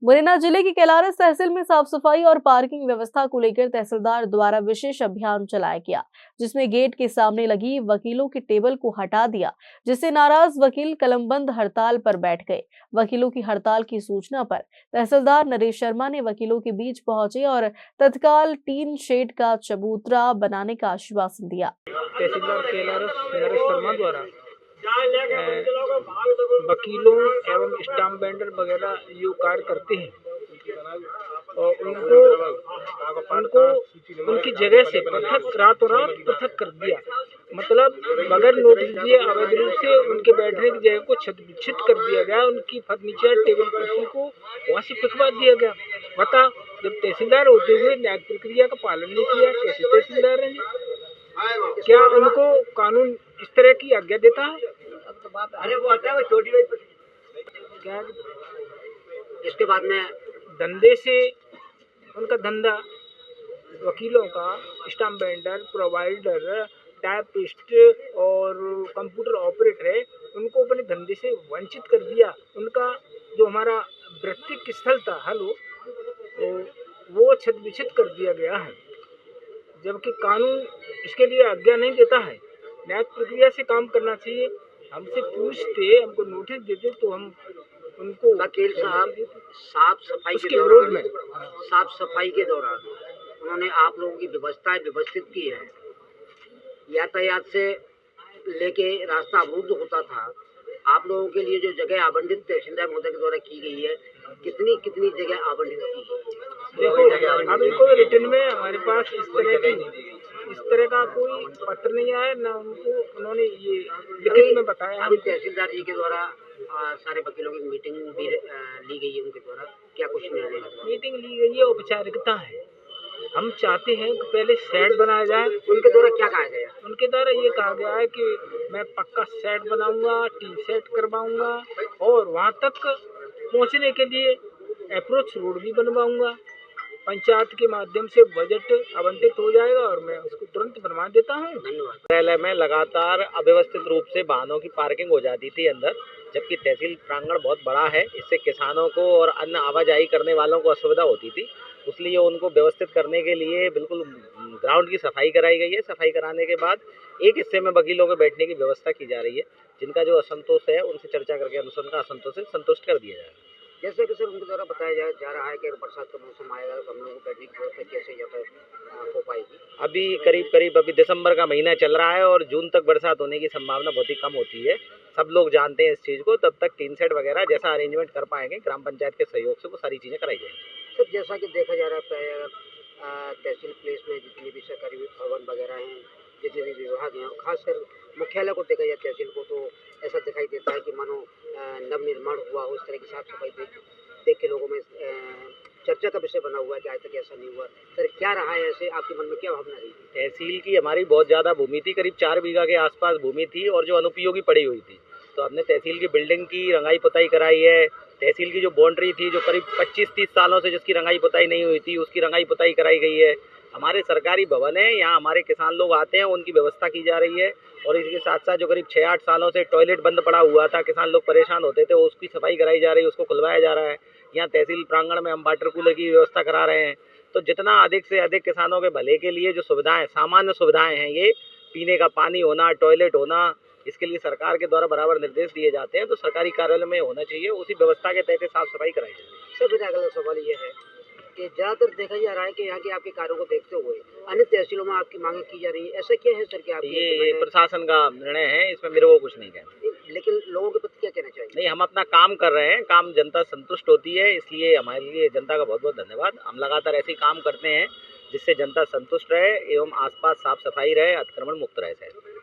मुरैना जिले की केलारस तहसील में साफ सफाई और पार्किंग व्यवस्था को लेकर तहसीलदार द्वारा विशेष अभियान चलाया गया, जिसमें गेट के सामने लगी वकीलों की टेबल को हटा दिया, जिससे नाराज वकील कलमबंद हड़ताल पर बैठ गए। वकीलों की हड़ताल की सूचना पर तहसीलदार नरेश शर्मा ने वकीलों के बीच पहुंचे और तत्काल टीन शेड का चबूतरा बनाने का आश्वासन दिया। तहसीलदार केलारस नरेश शर्मा द्वारा वकीलों एवं स्टाम्प बेंडर वगैरह जो कार्य करते हैं और उनको उनकी जगह से रातों रात पृथक कर दिया। मतलब बगैर नोटिस दिए अवैध रूप से उनके बैठने की जगह को क्षत कर दिया गया। उनकी फर्नीचर टेबल कुर्सी को वहाँ से फेंकवा दिया गया। बता, जब तहसीलदार होते हुए न्यायिक प्रक्रिया का पालन नहीं किया, कैसे तहसीलदार हैं? क्या उनको कानून इस तरह की आज्ञा देता है? अरे वो आता है वो छोटी क्या इसके बाद में धंधे से उनका धंधा वकीलों का स्टाम्प बेंडर, प्रोवाइडर, टाइपिस्ट और कंप्यूटर ऑपरेटर है, उनको अपने धंधे से वंचित कर दिया। उनका जो हमारा वृत्तिक स्थल था तो वो छत विछत कर दिया गया है, जबकि कानून इसके लिए आज्ञा नहीं देता है। न्यायिक प्रक्रिया से काम करना चाहिए। हमसे पूछते, हमको नोटिस देते तो हम उनको वकील साहब साफ सफाई के दौरान उन्होंने आप लोगों की व्यवस्थाएं व्यवस्थित की है। यातायात से लेके रास्ता अवरुद्ध होता था। आप लोगों के लिए जो जगह आवंटित तहसीलदार महोदय के द्वारा की गई है, कितनी जगह आवंटित की गई? देखो, अभी कोई रिटर्न में हमारे पास इस तरह का कोई पत्र नहीं आया, ना उन्होंने ये लिखित में बताया। अभी तहसीलदार जी के द्वारा सारे वकीलों की मीटिंग भी ली गई है। उनके द्वारा क्या कुछ निर्णय? मीटिंग ली गई है, औपचारिकता है। हम चाहते हैं कि पहले सेट बनाया जाए। उनके द्वारा क्या कहा गया? उनके द्वारा ये कहा गया है कि मैं पक्का सेट बनाऊंगा, टी सेट करवाऊंगा और वहाँ तक पहुँचने के लिए अप्रोच रोड भी बनवाऊंगा। पंचायत के माध्यम से बजट आवंटित हो जाएगा और मैं उसको तुरंत बनवा देता हूँ। धन्यवाद। कार्यालय में लगातार अव्यवस्थित रूप से वाहनों की पार्किंग हो जाती थी अंदर, जबकि तहसील प्रांगण बहुत बड़ा है। इससे किसानों को और अन्य आवाजाही करने वालों को असुविधा होती थी, इसलिए उनको व्यवस्थित करने के लिए बिल्कुल ग्राउंड की सफाई कराई गई है। सफाई कराने के बाद एक हिस्से में वकीलों के बैठने की व्यवस्था की जा रही है। जिनका जो असंतोष है उनसे चर्चा करके उनका असंतोष है संतुष्ट कर दिया जाएगा। जैसे कि सर उनके द्वारा बताया जा रहा है कि बरसात का मौसम आएगा तो हम लोगों को बैठने की व्यवस्था कैसे यातायात हो पाएगी? अभी करीब अभी दिसंबर का महीना चल रहा है और जून तक बरसात होने की संभावना बहुत ही कम होती है। सब लोग जानते हैं इस चीज़ को। तब तक टीन सेट वगैरह जैसा अरेंजमेंट कर पाएंगे ग्राम पंचायत के सहयोग से, वो सारी चीज़ें कराई जाएंगी। सर जैसा कि देखा जा रहा है तहसील प्लेस में जितनी भी सरकारी भवन वगैरह हैं, जितने भी विभाग हैं, खासकर मुख्यालय को देखा जाए तहसील को, तो ऐसा दिखाई देता है कि मानो नवनिर्माण हुआ हो। इस तरह की साफ सफाई देख के लोगों में चर्चा का विषय बना हुआ है कि आज तक ऐसा नहीं हुआ। सर क्या रहा है, ऐसे आपके मन में क्या भावना रही? तहसील की हमारी बहुत ज़्यादा भूमि थी, करीब 4 बीघा के आसपास भूमि थी और जो अनुपयोगी पड़ी हुई थी, तो हमने तहसील की बिल्डिंग की रंगाई पुताई कराई है। तहसील की जो बाउंड्री थी, जो करीब 25-30 सालों से जिसकी रंगाई पुताई नहीं हुई थी, उसकी रंगाई पुताई कराई गई है। हमारे सरकारी भवन है, यहाँ हमारे किसान लोग आते हैं, उनकी व्यवस्था की जा रही है। और इसके साथ साथ जो करीब 6-8 सालों से टॉयलेट बंद पड़ा हुआ था, किसान लोग परेशान होते थे, उसकी सफाई कराई जा रही है, उसको खुलवाया जा रहा है। यहाँ तहसील प्रांगण में हम वाटर कूलर की व्यवस्था करा रहे हैं। तो जितना अधिक से अधिक किसानों के भले के लिए जो सुविधाएं, सामान्य सुविधाएं हैं, ये पीने का पानी होना, टॉयलेट होना, इसके लिए सरकार के द्वारा बराबर निर्देश दिए जाते हैं। तो सरकारी कार्यालय में होना चाहिए, उसी व्यवस्था के तहत साफ सफाई कराई जाए। सर मेरा अगला सवाल ये है कि ज़्यादातर देखा जा रहा है कि यहाँ के आपके कार्यों को देखते हुए अन्य तहसीलों में आपकी मांगे की जा रही है। ऐसा क्या है सर कि आप ये प्रशासन का निर्णय है, इसमें मेरे को कुछ नहीं कहना। लेकिन लोगों के प्रति क्या कहना चाहिए? नहीं, हम अपना काम कर रहे हैं, काम जनता संतुष्ट होती है, इसलिए हमारे लिए जनता का बहुत बहुत धन्यवाद। हम लगातार ऐसे ही काम करते हैं जिससे जनता संतुष्ट रहे एवं आसपास साफ सफाई रहे, अतिक्रमण मुक्त रहे।